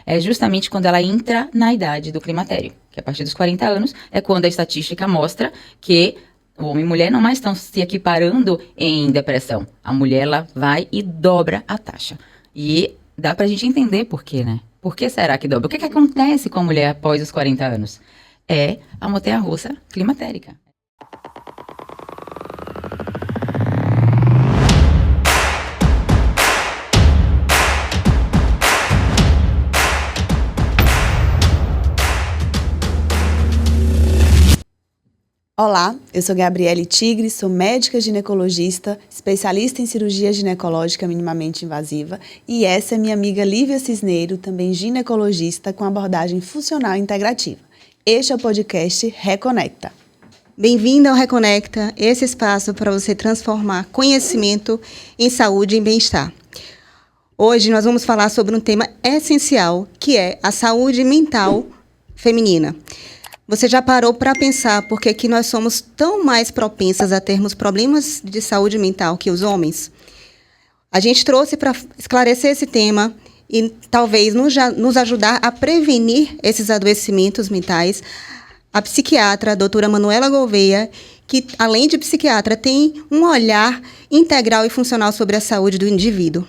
é justamente quando ela entra na idade do climatério, que a partir dos 40 anos é quando a estatística mostra que o homem e mulher não mais estão se equiparando em depressão. A mulher, ela vai e dobra a taxa. E dá pra gente entender por quê, né? Por que será que dobra? O que que acontece com a mulher após os 40 anos? É a montanha-russa climatérica. Olá, eu sou Gabriele Tigre, sou médica ginecologista, especialista em cirurgia ginecológica minimamente invasiva, e essa é minha amiga Lívia Cisneiro, também ginecologista com abordagem funcional integrativa. Este é o podcast Reconecta. Bem-vindo ao Reconecta, esse espaço para você transformar conhecimento em saúde e bem-estar. Hoje nós vamos falar sobre um tema essencial, que é a saúde mental feminina. Você já parou para pensar por que nós somos tão mais propensas a termos problemas de saúde mental que os homens? A gente trouxe para esclarecer esse tema e talvez nos ajudar a prevenir esses adoecimentos mentais a psiquiatra, a doutora Manuela Gouveia, que, além de psiquiatra, tem um olhar integral e funcional sobre a saúde do indivíduo.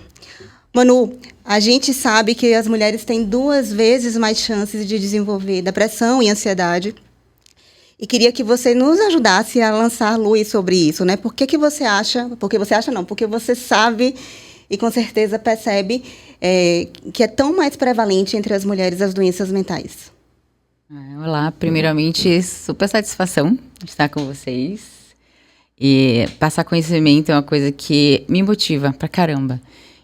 Manu, a gente sabe que as mulheres têm 2 vezes mais chances de desenvolver depressão e ansiedade. E queria que você nos ajudasse a lançar luz sobre isso, né? Por que você acha... Porque você sabe e com certeza percebe que é tão mais prevalente entre as mulheres as doenças mentais. Olá, primeiramente, super satisfação de estar com vocês. E passar conhecimento é uma coisa que me motiva pra caramba.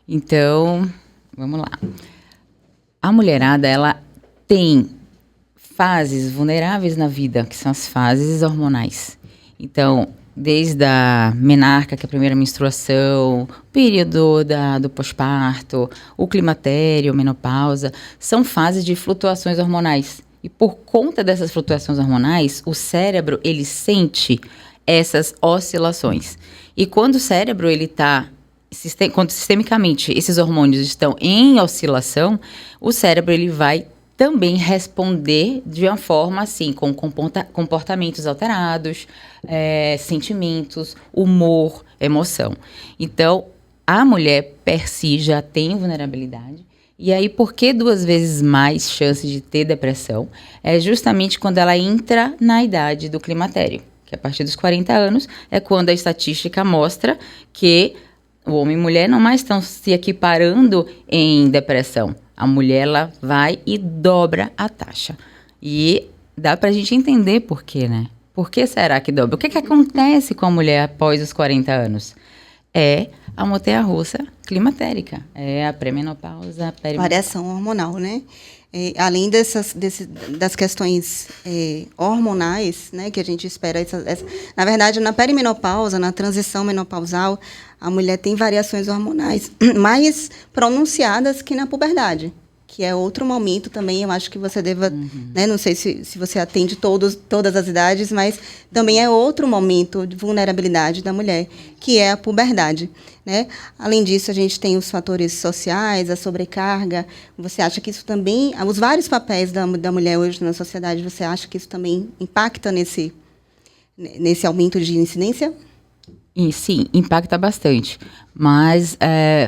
Então, vamos lá. A mulherada, ela tem fases vulneráveis na vida, que são as fases hormonais. Então, desde a menarca, que é a primeira menstruação, o período do pós-parto, o climatério, menopausa, são fases de flutuações hormonais. E por conta dessas flutuações hormonais, o cérebro, ele sente essas oscilações. E quando o cérebro, ele está... Quando sistemicamente esses hormônios estão em oscilação, o cérebro ele vai também responder de uma forma assim, com comportamentos alterados, sentimentos, humor, emoção. Então, a mulher per si já tem vulnerabilidade. E aí, por que 2 vezes mais chances de ter depressão? É justamente quando ela entra na idade do climatério, que a partir dos 40 anos é quando a estatística mostra que o homem e mulher não mais estão se equiparando em depressão. A mulher, ela vai e dobra a taxa. E dá pra gente entender por quê, né? Por que será que dobra? O que acontece com a mulher após os 40 anos? É a montanha-russa climatérica. É a pré-menopausa, Variação hormonal, né? Além das questões hormonais, né, que a gente espera, na verdade, na perimenopausa, na transição menopausal, a mulher tem variações hormonais mais pronunciadas que na puberdade, que é outro momento também, eu acho que você deva, né, não sei se você atende todas as idades, mas também é outro momento de vulnerabilidade da mulher, que é a puberdade, né? Além disso, a gente tem os fatores sociais, a sobrecarga. Você acha que isso também, os vários papéis da mulher hoje na sociedade, você acha que isso também impacta nesse aumento de incidência? E, sim, impacta bastante. Mas,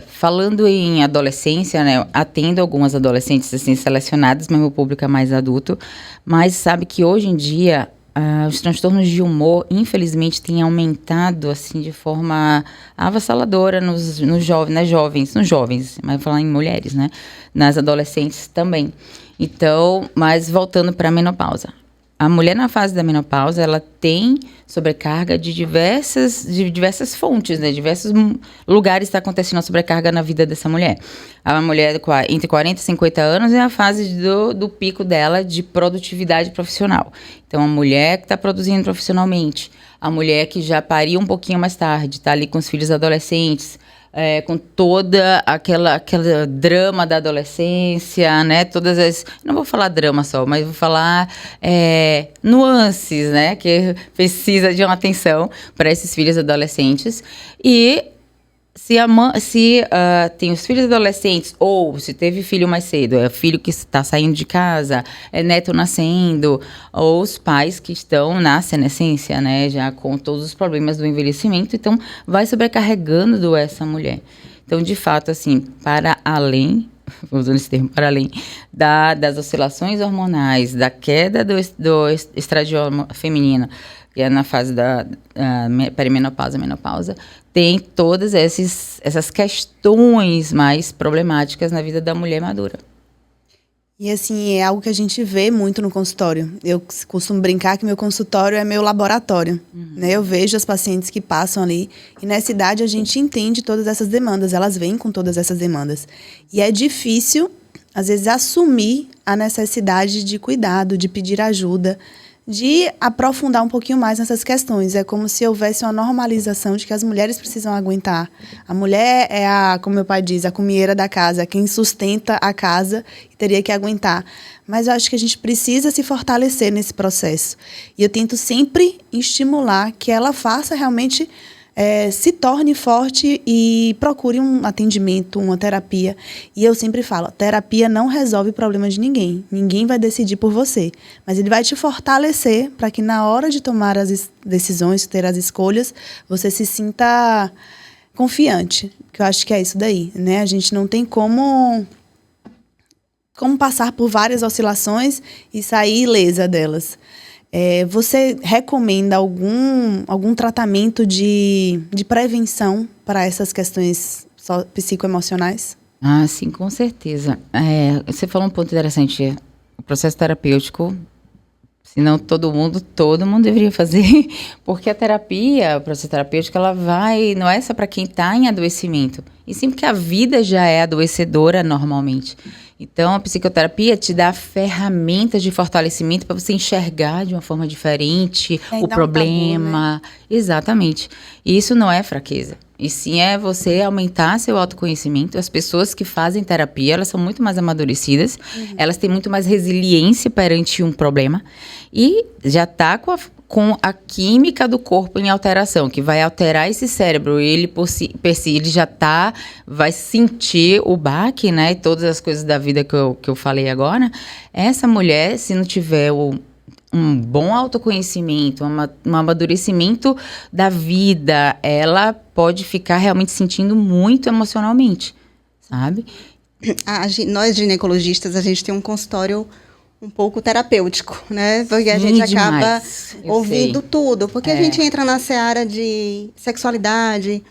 falando em adolescência, né, atendo algumas adolescentes assim, selecionadas, mas meu público é mais adulto. Mas sabe que hoje em dia, os transtornos de humor, infelizmente, têm aumentado assim, de forma avassaladora nos jovens, mas vou falar em mulheres, né? Nas adolescentes também. Então, mas voltando para a menopausa. A mulher na fase da menopausa, ela tem sobrecarga de diversas fontes, né? Diversos lugares está acontecendo a sobrecarga na vida dessa mulher. A mulher entre 40 e 50 anos é a fase do pico dela de produtividade profissional. Então, a mulher que está produzindo profissionalmente, a mulher que já pariu um pouquinho mais tarde, está ali com os filhos adolescentes, com toda aquela drama da adolescência, né? Não vou falar drama só, mas vou falar nuances, né? Que precisa de uma atenção para esses filhos adolescentes. E se tem os filhos adolescentes, ou se teve filho mais cedo, é filho que está saindo de casa, é neto nascendo, ou os pais que nascem na essência, né, já com todos os problemas do envelhecimento, então vai sobrecarregando essa mulher. Então, de fato, assim, para além, usando esse termo, para além das oscilações hormonais, da queda do estradiol feminino, que é na fase da perimenopausa, menopausa, tem todas essas questões mais problemáticas na vida da mulher madura. E assim, é algo que a gente vê muito no consultório. Eu costumo brincar que meu consultório é meu laboratório. Né? Eu vejo as pacientes que passam ali e nessa idade a gente entende todas essas demandas, elas vêm com todas essas demandas. E é difícil, às vezes, assumir a necessidade de cuidado, de pedir ajuda, de aprofundar um pouquinho mais nessas questões. É como se houvesse uma normalização de que as mulheres precisam aguentar. A mulher é como meu pai diz, a comieira da casa, quem sustenta a casa e teria que aguentar. Mas eu acho que a gente precisa se fortalecer nesse processo. E eu tento sempre estimular que ela faça realmente... se torne forte e procure um atendimento, uma terapia. E eu sempre falo, terapia não resolve o problema de ninguém. Ninguém vai decidir por você. Mas ele vai te fortalecer para que na hora de tomar as decisões, ter as escolhas, você se sinta confiante. Que eu acho que é isso daí, né? A gente não tem como passar por várias oscilações e sair ilesa delas. Você recomenda algum tratamento de prevenção para essas questões psicoemocionais? Ah, sim, com certeza. Você falou um ponto interessante. O processo terapêutico, senão todo mundo deveria fazer, porque a terapia, o processo terapêutico, não é só para quem está em adoecimento, e sim porque a vida já é adoecedora normalmente. Então, a psicoterapia te dá ferramentas de fortalecimento para você enxergar de uma forma diferente o problema. Tabu, né? Exatamente. E isso não é fraqueza. E sim é você aumentar seu autoconhecimento. As pessoas que fazem terapia, elas são muito mais amadurecidas, elas têm muito mais resiliência perante um problema e já está com a química do corpo em alteração, que vai alterar esse cérebro. Ele, por si, ele já vai sentir o baque, né? E todas as coisas da vida que eu falei agora. Essa mulher, se não tiver um bom autoconhecimento, um amadurecimento da vida, ela pode ficar realmente sentindo muito emocionalmente, sabe? Nós ginecologistas, a gente tem um consultório um pouco terapêutico, né? Porque a gente acaba ouvindo tudo. Porque a gente entra na seara de sexualidade,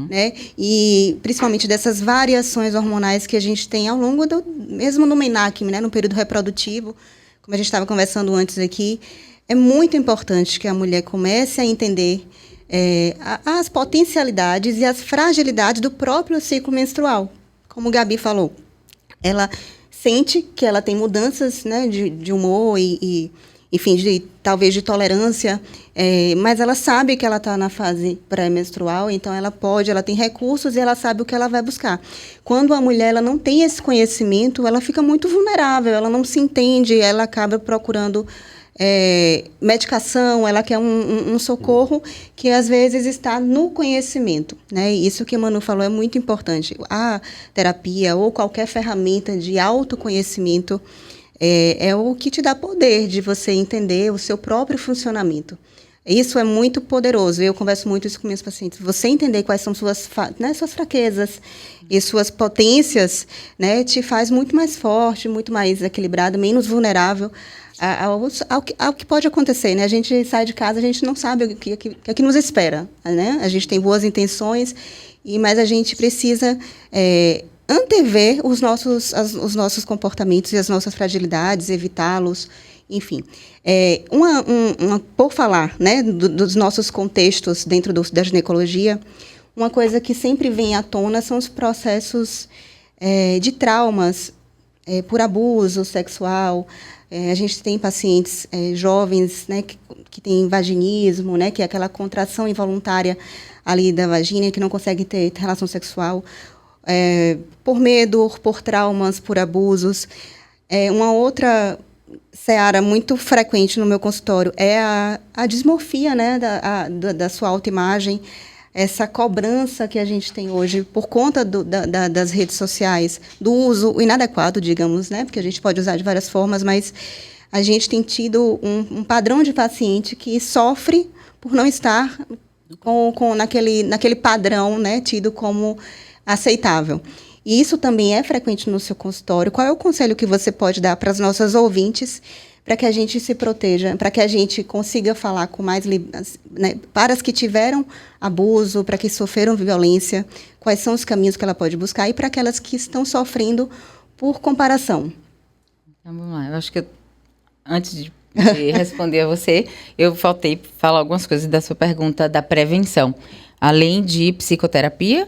né? E principalmente dessas variações hormonais que a gente tem ao longo mesmo no MENAC, né? No período reprodutivo, como a gente estava conversando antes aqui, é muito importante que a mulher comece a entender as potencialidades e as fragilidades do próprio ciclo menstrual. Como o Gabi falou, ela sente que ela tem mudanças, né, de humor e enfim, talvez de tolerância, mas ela sabe que ela está na fase pré-menstrual, então ela tem recursos e ela sabe o que ela vai buscar. Quando a mulher ela não tem esse conhecimento, ela fica muito vulnerável, ela não se entende, ela acaba procurando medicação, ela quer um socorro que às vezes está no conhecimento, né? Isso que a Manu falou é muito importante. A terapia ou qualquer ferramenta de autoconhecimento é o que te dá poder de você entender o seu próprio funcionamento. Isso é muito poderoso. Eu converso muito isso com meus pacientes. Você entender quais são suas fraquezas e suas potências, né, te faz muito mais forte, muito mais equilibrado, menos vulnerável ao que pode acontecer, né? A gente sai de casa, a gente não sabe o que nos espera, né? A gente tem boas intenções, mas a gente precisa antever os nossos comportamentos e as nossas fragilidades, evitá-los, enfim. Por falar, né, dos nossos contextos dentro da ginecologia, uma coisa que sempre vem à tona são os processos de traumas por abuso sexual. A gente tem pacientes jovens, né, que têm vaginismo, né, que é aquela contração involuntária ali da vagina, que não consegue ter relação sexual, por medo, por traumas, por abusos. Uma outra seara muito frequente no meu consultório é a dismorfia, né, da sua autoimagem. essa cobrança que a gente tem hoje por conta das redes sociais, do uso inadequado, digamos, né? Porque a gente pode usar de várias formas, mas a gente tem tido um padrão de paciente que sofre por não estar naquele padrão, né, tido como aceitável. E isso também é frequente no seu consultório. Qual é o conselho que você pode dar para as nossas ouvintes para que a gente se proteja, para que a gente consiga falar com mais, né, para as que tiveram abuso, para que sofreram violência, quais são os caminhos que ela pode buscar, e para aquelas que estão sofrendo por comparação? Então, vamos lá. Eu acho que antes de responder a você, eu faltei falar algumas coisas da sua pergunta da prevenção. Além de psicoterapia,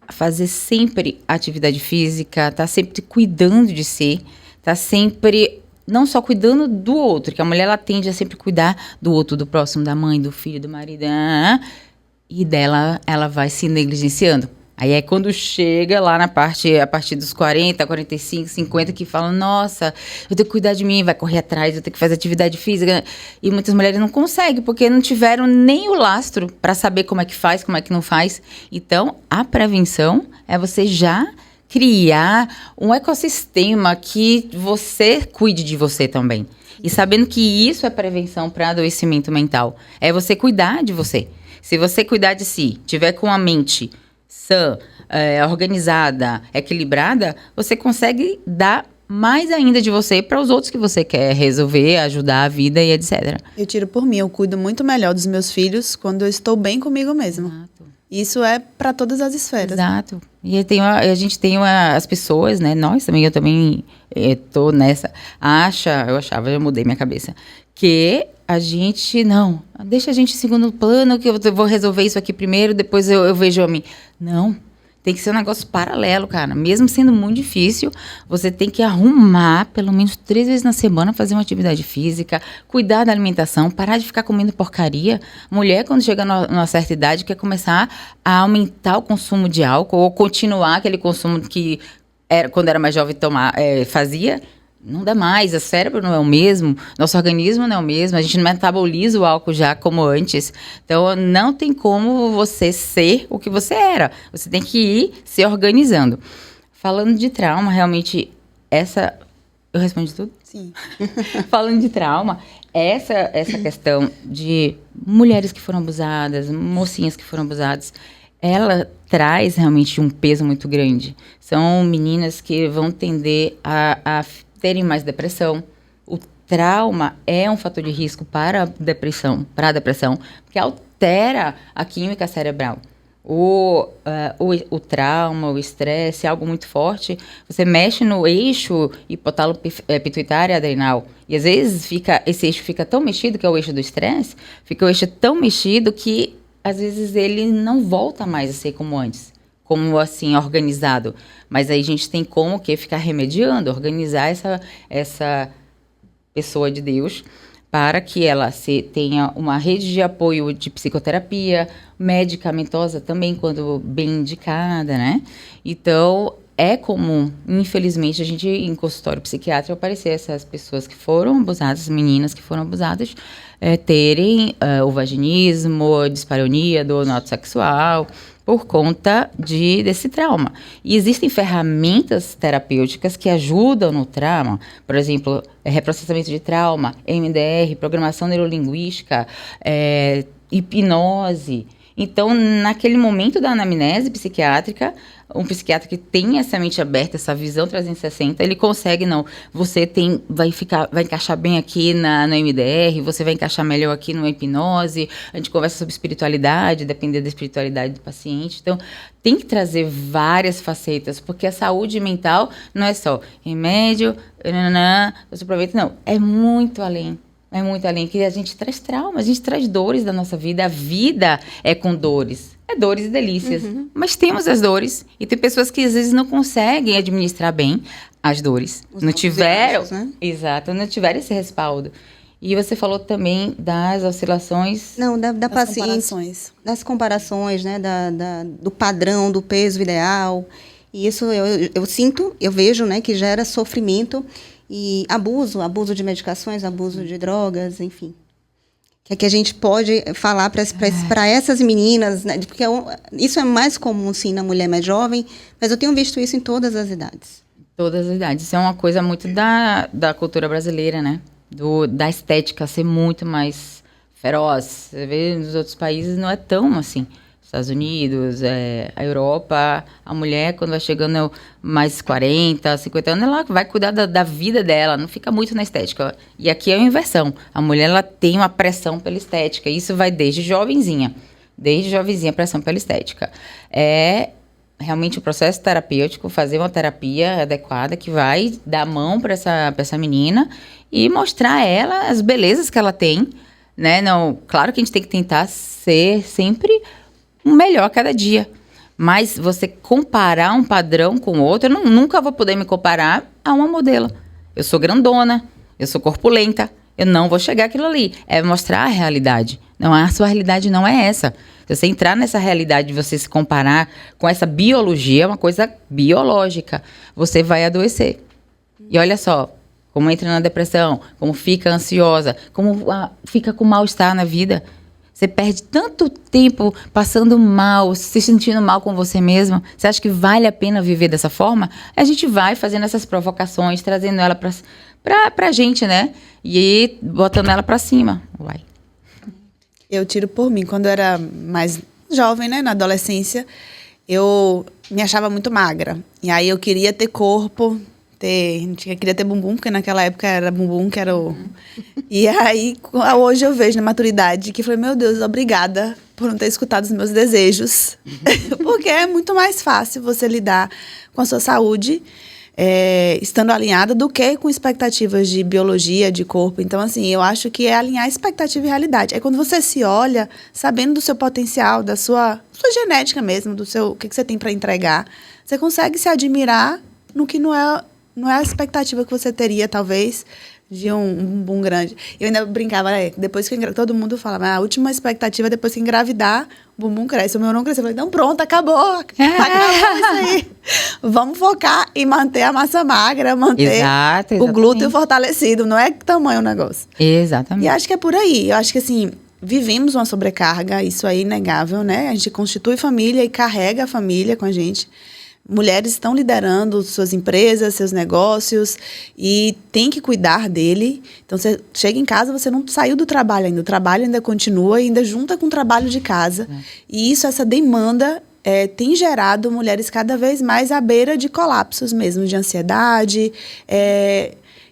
fazer sempre atividade física, tá sempre cuidando de si, tá sempre não só cuidando do outro, que a mulher ela tende a sempre cuidar do outro, do próximo, da mãe, do filho, do marido, e dela ela vai se negligenciando. Aí é quando chega lá a partir dos 40, 45, 50, que falam, nossa, eu tenho que cuidar de mim, vai correr atrás, eu tenho que fazer atividade física. E muitas mulheres não conseguem, porque não tiveram nem o lastro para saber como é que faz, como é que não faz. Então, a prevenção é você já criar um ecossistema que você cuide de você também. E sabendo que isso é prevenção para adoecimento mental. É você cuidar de você. Se você cuidar de si, tiver com a mente sã, organizada, equilibrada, você consegue dar mais ainda de você para os outros que você quer resolver, ajudar a vida e etc. Eu tiro por mim, eu cuido muito melhor dos meus filhos quando eu estou bem comigo mesma. Exato. Isso é para todas as esferas. Exato. E a gente tem as pessoas, né? Eu também tô nessa. Eu mudei minha cabeça. Que a gente, não, deixa a gente em segundo plano, que eu vou resolver isso aqui primeiro, depois eu vejo a mim. Não, tem que ser um negócio paralelo, cara. Mesmo sendo muito difícil, você tem que arrumar pelo menos 3 vezes na semana, fazer uma atividade física, cuidar da alimentação, parar de ficar comendo porcaria. Mulher, quando chega numa certa idade, quer começar a aumentar o consumo de álcool ou continuar aquele consumo que quando era mais jovem fazia. Não dá mais, o cérebro não é o mesmo, nosso organismo não é o mesmo, a gente não metaboliza o álcool já como antes. Então, não tem como você ser o que você era. Você tem que ir se organizando. Falando de trauma, realmente, eu respondi tudo? Sim. Falando de trauma, essa questão de mulheres que foram abusadas, mocinhas que foram abusadas, ela traz realmente um peso muito grande. São meninas que vão tender a terem mais depressão. O trauma é um fator de risco para a depressão, porque altera a química cerebral. O trauma, o estresse é algo muito forte. Você mexe no eixo hipotálamo pituitário adrenal. E às vezes esse eixo fica tão mexido, que é o eixo do estresse, fica o eixo tão mexido que às vezes ele não volta mais a ser como antes. Como assim, organizado. Mas aí a gente tem como ficar remediando, organizar essa pessoa de Deus para que ela tenha uma rede de apoio de psicoterapia, medicamentosa também, quando bem indicada, né? Então, é comum, infelizmente, a gente em consultório psiquiátrico aparecer essas pessoas que foram abusadas, meninas que foram abusadas, terem o vaginismo, dispareunia, dor no ato sexual, por conta desse trauma. E existem ferramentas terapêuticas que ajudam no trauma, por exemplo, reprocessamento de trauma, MDR, programação neurolinguística, hipnose. Então, naquele momento da anamnese psiquiátrica, um psiquiatra que tem essa mente aberta, essa visão 360, ele consegue, vai encaixar bem aqui no MDR, você vai encaixar melhor aqui no hipnose, a gente conversa sobre espiritualidade, depender da espiritualidade do paciente. Então, tem que trazer várias facetas, porque a saúde mental não é só remédio, você aproveita, não, é muito além. É muito além, que a gente traz traumas, a gente traz dores da nossa vida. A vida é com dores. É dores e delícias. Uhum. Mas temos as dores. E tem pessoas que às vezes não conseguem administrar bem as dores. Não tiveram. Baixos, né? Exato, não tiveram esse respaldo. E você falou também das oscilações. Não, da paciente. Das comparações, né? Do padrão, do peso ideal. E isso eu vejo, né, que gera sofrimento. E abuso de medicações, abuso de drogas, enfim. que a gente pode falar para essas meninas, né? Porque isso é mais comum, sim, na mulher mais jovem, mas eu tenho visto isso em todas as idades. Todas as idades. Isso é uma coisa muito da cultura brasileira, né? Da estética ser muito mais feroz. Você vê nos outros países não é tão assim. Estados Unidos, a Europa, a mulher, quando vai chegando mais 40, 50 anos, ela vai cuidar da vida dela, não fica muito na estética. E aqui é uma inversão. A mulher, ela tem uma pressão pela estética. Isso vai desde jovenzinha pressão pela estética. É realmente o processo terapêutico, fazer uma terapia adequada que vai dar a mão para essa menina e mostrar a ela as belezas que ela tem, né? Não, claro que a gente tem que tentar ser sempre o melhor a cada dia. Mas você comparar um padrão com outro, eu nunca vou poder me comparar a uma modelo. Eu sou grandona, eu sou corpulenta, eu não vou chegar àquilo ali. É mostrar a realidade. Não, a sua realidade não é essa. Se você entrar nessa realidade de você se comparar com essa biologia, é uma coisa biológica, você vai adoecer. E olha só, como entra na depressão, como fica ansiosa, como fica com mal-estar na vida. Você perde tanto tempo passando mal, se sentindo mal com você mesmo. Você acha que vale a pena viver dessa forma? A gente vai fazendo essas provocações, trazendo ela pra gente, né? E botando ela pra cima. Uai. Eu tiro por mim. Quando eu era mais jovem, né, na adolescência, eu me achava muito magra. E aí eu queria ter corpo, queria ter bumbum, porque naquela época era bumbum que era o... E aí, hoje eu vejo na maturidade que eu falei, meu Deus, obrigada por não ter escutado os meus desejos. Porque é muito mais fácil você lidar com a sua saúde estando alinhada do que com expectativas de biologia, de corpo. Então, assim, eu acho que é alinhar expectativa e realidade. É quando você se olha sabendo do seu potencial, da sua genética mesmo, o que você tem para entregar, você consegue se admirar no que não é a expectativa que você teria, talvez, de um bumbum grande. Eu ainda brincava, depois que todo mundo fala, mas a última expectativa é depois que engravidar, o bumbum cresce. O meu não cresceu. Eu falei, então pronto, acabou. Acabou isso aí. Vamos focar em manter a massa magra, manter o glúteo fortalecido. Não é tamanho o negócio. Exatamente. E acho que é por aí. Eu acho que, assim, vivemos uma sobrecarga, isso é inegável, né? A gente constitui família e carrega a família com a gente. Mulheres estão liderando suas empresas, seus negócios e tem que cuidar dele. Então, você chega em casa, você não saiu do trabalho ainda. O trabalho ainda continua, ainda junta com o trabalho de casa. E essa demanda tem gerado mulheres cada vez mais à beira de colapsos mesmo, de ansiedade,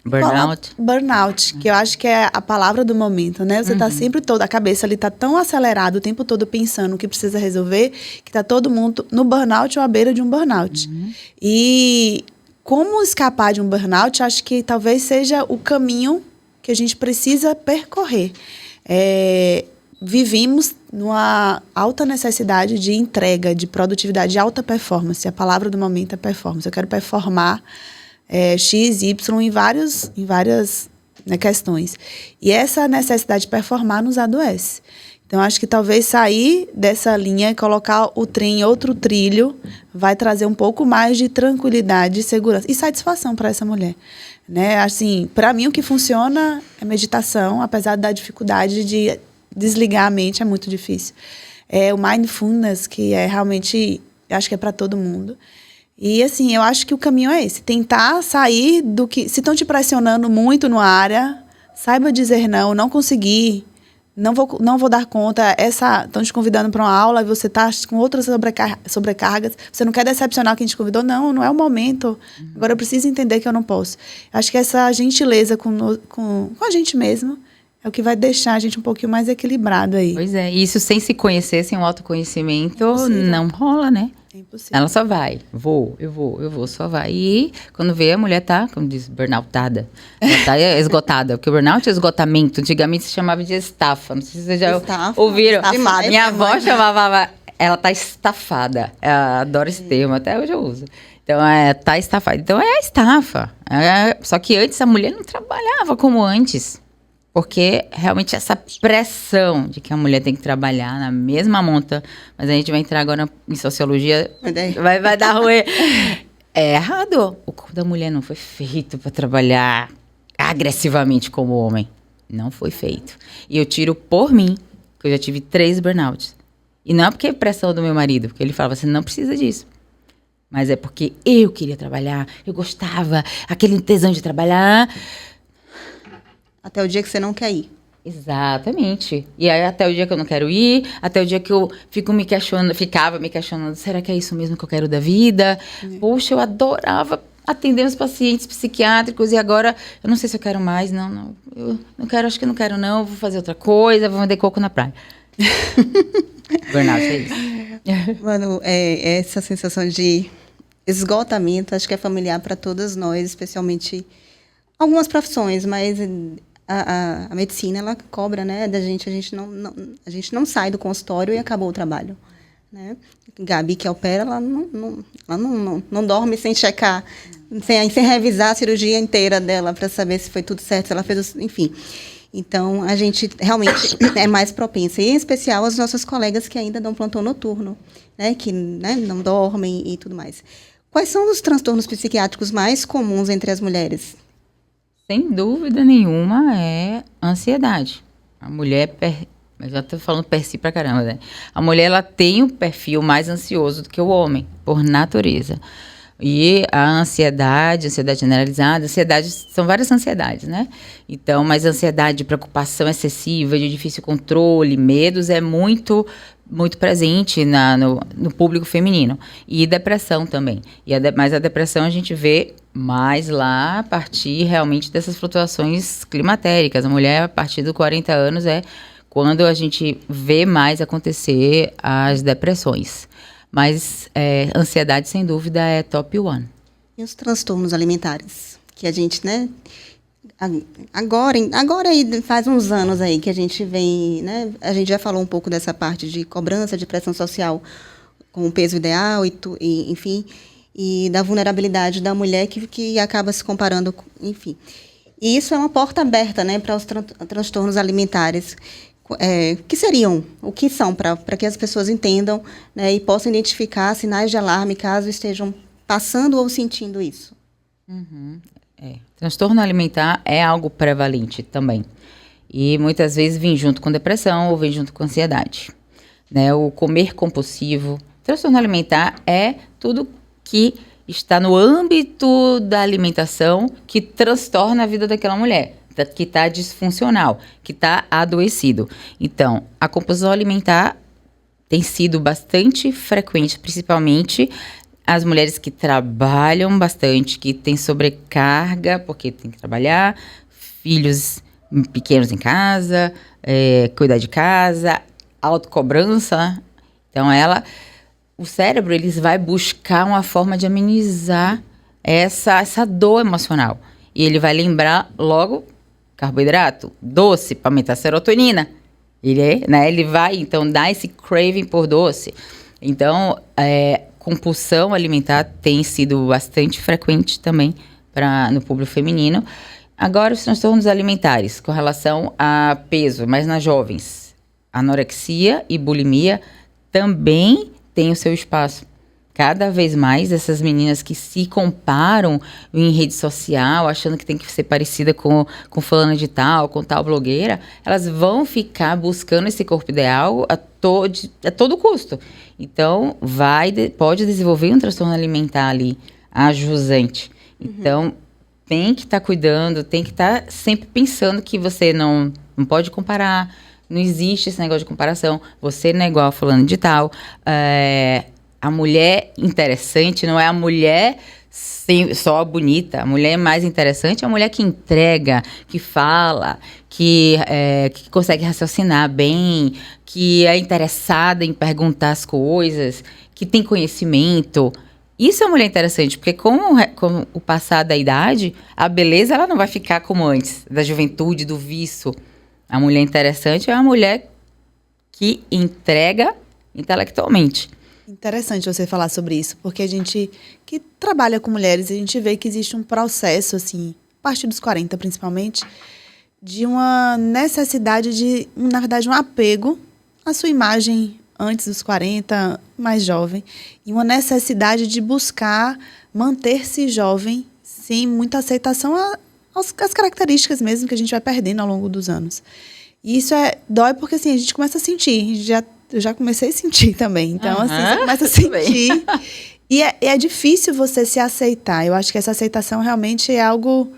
Burnout, que eu acho que é a palavra do momento, né? Você tá sempre a cabeça ali tá tão acelerada o tempo todo pensando o que precisa resolver, que tá todo mundo no burnout ou à beira de um burnout. E como escapar de um burnout, acho que talvez seja o caminho que a gente precisa percorrer. Vivemos numa alta necessidade de entrega, de produtividade, de alta performance. A palavra do momento é performance. Eu quero performar X, Y em várias questões. E essa necessidade de performar nos adoece. Então, acho que talvez sair dessa linha e colocar o trem em outro trilho vai trazer um pouco mais de tranquilidade, segurança e satisfação para essa mulher. Né? Assim, para mim, o que funciona é meditação, apesar da dificuldade de desligar a mente, é muito difícil. O mindfulness, que é realmente, acho que é para todo mundo. E, assim, eu acho que o caminho é esse. Tentar sair do que... Se estão te pressionando muito numa área, saiba dizer não conseguir, não vou dar conta. Estão te convidando para uma aula e você está com outras sobrecargas. Você não quer decepcionar quem te convidou. Não é o momento. Agora eu preciso entender que eu não posso. Acho que essa gentileza com a gente mesmo é o que vai deixar a gente um pouquinho mais equilibrado aí. Pois é, isso sem se conhecer, sem o autoconhecimento, não rola, né? É impossível. Ela só vai, eu vou, só vai. E quando vê, a mulher tá, como diz, burnoutada. Ela tá esgotada, porque o burnout é esgotamento. Antigamente se chamava de estafa. Não sei se vocês já ouviram. Estafada. Minha avó chamava, ela tá estafada. Eu adoro esse termo, até hoje eu uso. Então, tá estafada. Então, é a estafa. Só que antes a mulher não trabalhava como antes. Porque realmente essa pressão de que a mulher tem que trabalhar na mesma monta, mas a gente vai entrar agora em sociologia, vai dar ruim. É errado. O corpo da mulher não foi feito para trabalhar agressivamente como o homem. Não foi feito. E eu tiro por mim, que eu já tive 3 burnouts. E não é porque é pressão do meu marido, porque ele falava, você não precisa disso. Mas é porque eu queria trabalhar, eu gostava, aquele tesão de trabalhar. Até o dia que você não quer ir. Exatamente. E aí até o dia que eu não quero ir, até o dia que eu ficava me questionando, será que é isso mesmo que eu quero da vida? Poxa, eu adorava atender os pacientes psiquiátricos e agora eu não sei se eu quero mais, não, eu não quero, acho que não quero não, vou fazer outra coisa, vou vender coco na praia. Burnout, é isso. Mano, essa sensação de esgotamento, acho que é familiar para todas nós, especialmente algumas profissões, mas a medicina, ela cobra, né, da gente, a gente não sai do consultório e acabou o trabalho, né? Gabi, que opera, ela não dorme sem checar, sem revisar a cirurgia inteira dela para saber se foi tudo certo, se ela fez, enfim. Então, a gente realmente é mais propensa, e em especial as nossas colegas que ainda dão plantão noturno, né, que, né, não dormem e tudo mais. Quais são os transtornos psiquiátricos mais comuns entre as mulheres? Sem dúvida nenhuma é ansiedade. A mulher, eu já estou falando per si pra caramba, né? A mulher, ela tem um perfil mais ansioso do que o homem, por natureza. E a ansiedade generalizada, são várias ansiedades, né? Então, mas ansiedade, preocupação excessiva, de difícil controle, medos é muito presente no público feminino. E depressão também. Mas a depressão a gente vê mais lá a partir realmente dessas flutuações climatéricas. A mulher, a partir dos 40 anos, é quando a gente vê mais acontecer as depressões. Mas ansiedade, sem dúvida, é top 1. E os transtornos alimentares? Que a gente, né? Agora aí, faz uns anos aí que a gente vem, né? A gente já falou um pouco dessa parte de cobrança, de pressão social com o peso ideal, enfim, e da vulnerabilidade da mulher que acaba se comparando, enfim. E isso é uma porta aberta, né, para os transtornos alimentares. Que seriam, o que são, para que as pessoas entendam, né, e possam identificar sinais de alarme caso estejam passando ou sentindo isso. Transtorno alimentar é algo prevalente também. E muitas vezes vem junto com depressão ou vem junto com ansiedade. Né? O comer compulsivo. Transtorno alimentar é tudo que está no âmbito da alimentação que transtorna a vida daquela mulher, que está disfuncional, que está adoecido. Então, a compulsão alimentar tem sido bastante frequente, principalmente as mulheres que trabalham bastante, que têm sobrecarga, porque tem que trabalhar, filhos pequenos em casa, cuidar de casa, autocobrança. Então, o cérebro, ele vai buscar uma forma de amenizar essa dor emocional. E ele vai lembrar logo carboidrato, doce, para aumentar a serotonina. Ele vai, então, dar esse craving por doce. Então, compulsão alimentar tem sido bastante frequente também no público feminino. Agora, os transtornos alimentares com relação a peso, mas nas jovens. Anorexia e bulimia também têm o seu espaço. Cada vez mais, essas meninas que se comparam em rede social, achando que tem que ser parecida com fulana de tal, com tal blogueira, elas vão ficar buscando esse corpo ideal a todo custo. Então, pode desenvolver um transtorno alimentar ali, ajusante. Então, tem que estar cuidando, tem que estar sempre pensando que você não pode comparar, não existe esse negócio de comparação, você não é igual a fulano de tal. A mulher interessante não é a mulher só bonita. A mulher mais interessante é a mulher que entrega, que fala, que consegue raciocinar bem, que é interessada em perguntar as coisas, que tem conhecimento. Isso é uma mulher interessante, porque com o passar da idade, a beleza ela não vai ficar como antes, da juventude, do vício. A mulher interessante é a mulher que entrega intelectualmente. Interessante você falar sobre isso, porque a gente que trabalha com mulheres, a gente vê que existe um processo, assim, a partir dos 40 principalmente, de uma necessidade de, na verdade, um apego à sua imagem antes dos 40, mais jovem, e uma necessidade de buscar manter-se jovem sem muita aceitação as características mesmo que a gente vai perdendo ao longo dos anos. E isso dói porque, assim, a gente começa a sentir. Eu já comecei a sentir também. Então, assim, você começa a sentir. E é difícil você se aceitar. Eu acho que essa aceitação realmente é algo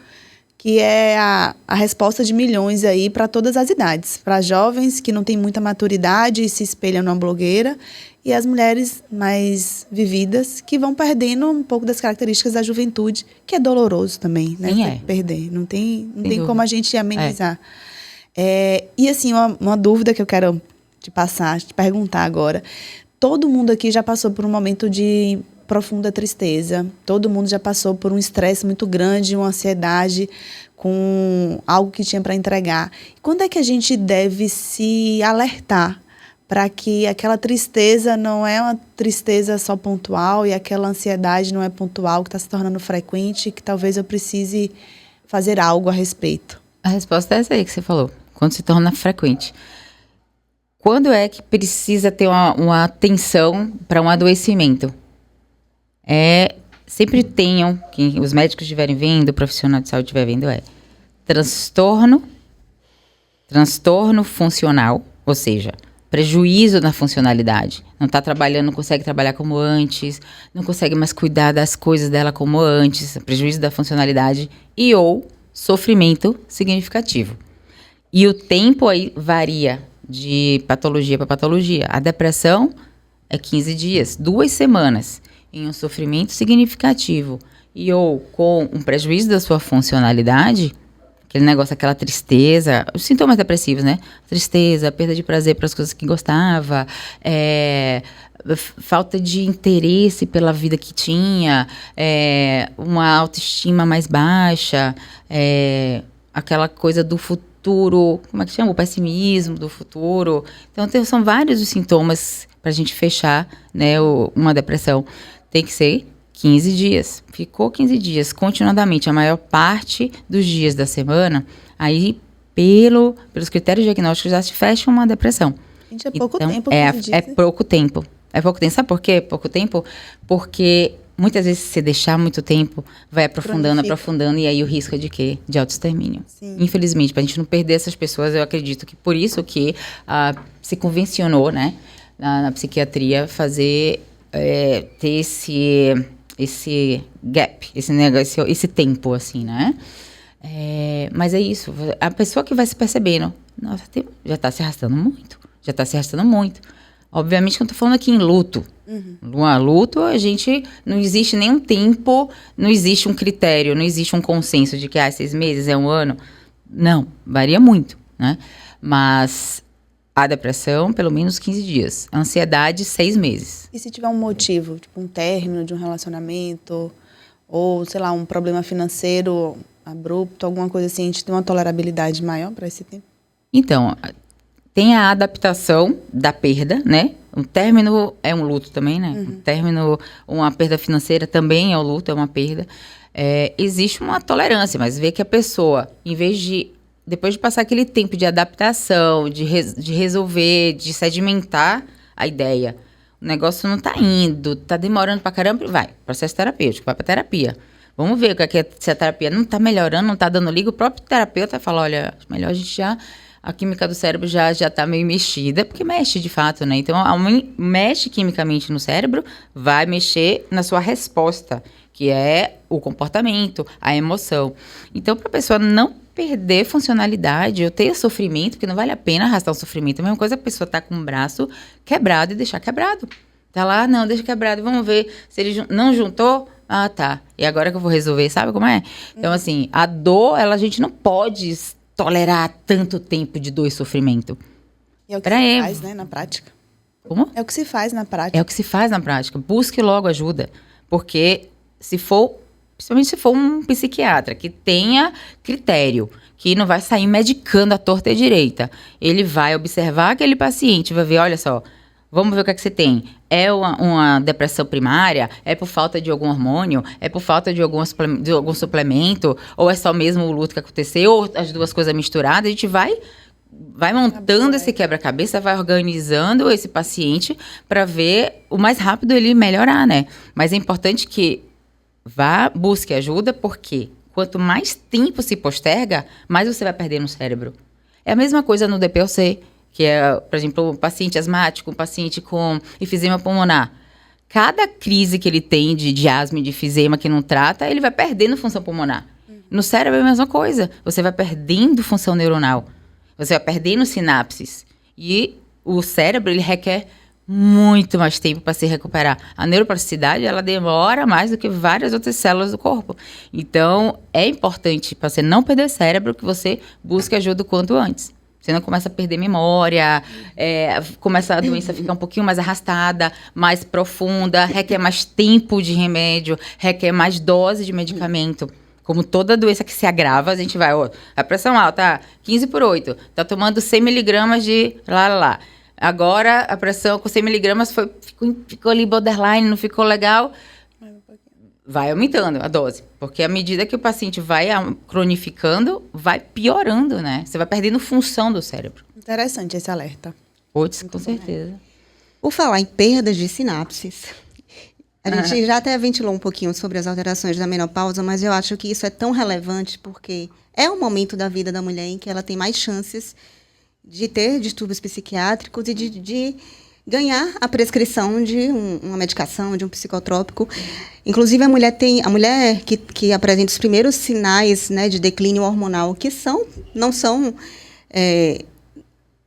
que é a resposta de milhões aí para todas as idades. Para jovens que não têm muita maturidade e se espelham numa blogueira, e as mulheres mais vividas que vão perdendo um pouco das características da juventude, que é doloroso também, né? Sim, perder. Não tem dúvida. como a gente amenizar. E assim, uma dúvida que eu quero te perguntar agora. Todo mundo aqui já passou por um momento de profunda tristeza. Todo mundo já passou por um estresse muito grande, uma ansiedade com algo que tinha para entregar. Quando é que a gente deve se alertar para que aquela tristeza não é uma tristeza só pontual e aquela ansiedade não é pontual, que está se tornando frequente e que talvez eu precise fazer algo a respeito? A resposta é essa aí que você falou. Quando se torna frequente. Quando é que precisa ter uma atenção para um adoecimento? Sempre tenham, quem os médicos estiverem vendo, o profissional de saúde estiver vendo, transtorno funcional, ou seja, prejuízo na funcionalidade. Não está trabalhando, não consegue trabalhar como antes, não consegue mais cuidar das coisas dela como antes, prejuízo da funcionalidade ou sofrimento significativo. E o tempo aí varia de patologia para patologia. A depressão é 15 dias, 2 semanas, em um sofrimento significativo ou com um prejuízo da sua funcionalidade, aquele negócio, aquela tristeza, os sintomas depressivos, né? Tristeza, perda de prazer para as coisas que gostava, falta de interesse pela vida que tinha, uma autoestima mais baixa, aquela coisa do futuro, como é que chama? O pessimismo do futuro. Então, são vários os sintomas para a gente fechar, né, uma depressão. Tem que ser 15 dias. Ficou 15 dias continuadamente, a maior parte dos dias da semana, aí, pelos critérios diagnósticos, já se fecha uma depressão. Gente, é pouco tempo. É pouco tempo. É pouco tempo. Sabe por quê? Pouco tempo? Porque muitas vezes, se deixar muito tempo, vai aprofundando, e aí o risco é de quê? De autoextermínio. Sim. Infelizmente, para a gente não perder essas pessoas, eu acredito que por isso que se convencionou, né, na psiquiatria, ter esse gap, esse negócio, esse tempo, assim, né? Mas é isso. A pessoa que vai se percebendo, nossa, já está se arrastando muito. Obviamente que eu estou falando aqui em luto. Luto, a gente, não existe nenhum tempo, não existe um critério, não existe um consenso de que 6 meses, é um ano. Não, varia muito, né? Mas a depressão, pelo menos 15 dias. A ansiedade, 6 meses. E se tiver um motivo, tipo um término de um relacionamento, ou, sei lá, um problema financeiro abrupto, alguma coisa assim, a gente tem uma tolerabilidade maior para esse tempo? Então, tem a adaptação da perda, né? Um término é um luto também, né? Um término, uma perda financeira também é um luto, é uma perda. Existe uma tolerância, mas vê que a pessoa, em vez de, depois de passar aquele tempo de adaptação, de resolver, de sedimentar a ideia, o negócio não tá indo, tá demorando pra caramba, vai, processo terapêutico, vai pra terapia. Vamos ver o que é, se a terapia não tá melhorando, não tá dando liga, o próprio terapeuta fala, olha, melhor a gente a química do cérebro já tá meio mexida, porque mexe de fato, né? Então, mexe quimicamente no cérebro, vai mexer na sua resposta, que é o comportamento, a emoção. Então, para a pessoa não perder funcionalidade ou ter sofrimento, porque não vale a pena arrastar o sofrimento. A mesma coisa, a pessoa tá com o braço quebrado e deixar quebrado. Tá lá, não, deixa quebrado, vamos ver se ele não juntou. Ah, tá. E agora que eu vou resolver, sabe como é? Então, assim, a dor, a gente não pode tolerar tanto tempo de dor e sofrimento. E é o que se faz, né, na prática. Como? É o que se faz na prática. É o que se faz na prática. Busque logo ajuda. Porque principalmente se for um psiquiatra que tenha critério, que não vai sair medicando à torta e à direita. Ele vai observar aquele paciente, vai ver, olha só, vamos ver o que é que você tem. É uma depressão primária? É por falta de algum hormônio? É por falta de algum suplemento? Ou é só mesmo o luto que aconteceu? Ou as duas coisas misturadas? A gente vai montando esse quebra-cabeça, vai organizando esse paciente para ver o mais rápido ele melhorar, né? Mas é importante que busque ajuda, porque quanto mais tempo se posterga, mais você vai perder no cérebro. É a mesma coisa no DPOC, que é, por exemplo, um paciente asmático, um paciente com enfisema pulmonar. Cada crise que ele tem de asma e de enfisema que não trata, ele vai perdendo função pulmonar. No cérebro é a mesma coisa. Você vai perdendo função neuronal. Você vai perdendo sinapses. E o cérebro, ele requer muito mais tempo para se recuperar. A neuroplasticidade, ela demora mais do que várias outras células do corpo. Então, é importante, para você não perder cérebro, que você busque ajuda o quanto antes. Você não começa a perder memória, começa a doença a ficar um pouquinho mais arrastada, mais profunda, requer mais tempo de remédio, requer mais dose de medicamento. Como toda doença que se agrava, a gente vai, a pressão alta, 15/8, tá tomando 100 miligramas de lá. Agora, a pressão com 100 miligramas ficou ali borderline, não ficou legal. Vai aumentando a dose. Porque à medida que o paciente vai cronificando, vai piorando, né? Você vai perdendo função do cérebro. Interessante esse alerta. Putz, com certeza. Por falar em perdas de sinapses, a gente já até ventilou um pouquinho sobre as alterações da menopausa, mas eu acho que isso é tão relevante porque é um momento da vida da mulher em que ela tem mais chances de ter distúrbios psiquiátricos e de ganhar a prescrição de uma medicação, de um psicotrópico. Inclusive, a mulher que apresenta os primeiros sinais, né, de declínio hormonal, que não são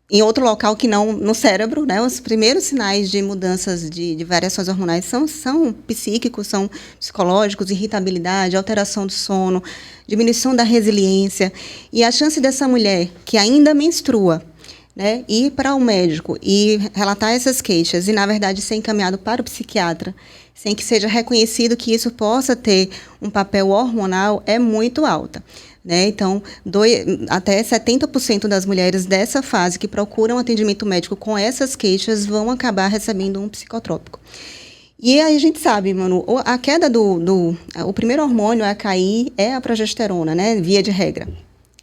em outro local que não no cérebro, né? Os primeiros sinais de mudanças de variações hormonais são psíquicos, são psicológicos, irritabilidade, alteração do sono, diminuição da resiliência. E a chance dessa mulher que ainda menstrua, né, ir para o médico e relatar essas queixas e, na verdade, ser encaminhado para o psiquiatra, sem que seja reconhecido que isso possa ter um papel hormonal, é muito alta. Né? Então, até 70% das mulheres dessa fase que procuram atendimento médico com essas queixas vão acabar recebendo um psicotrópico. E aí a gente sabe, Manu, a queda o primeiro hormônio a cair é a progesterona, né? Via de regra.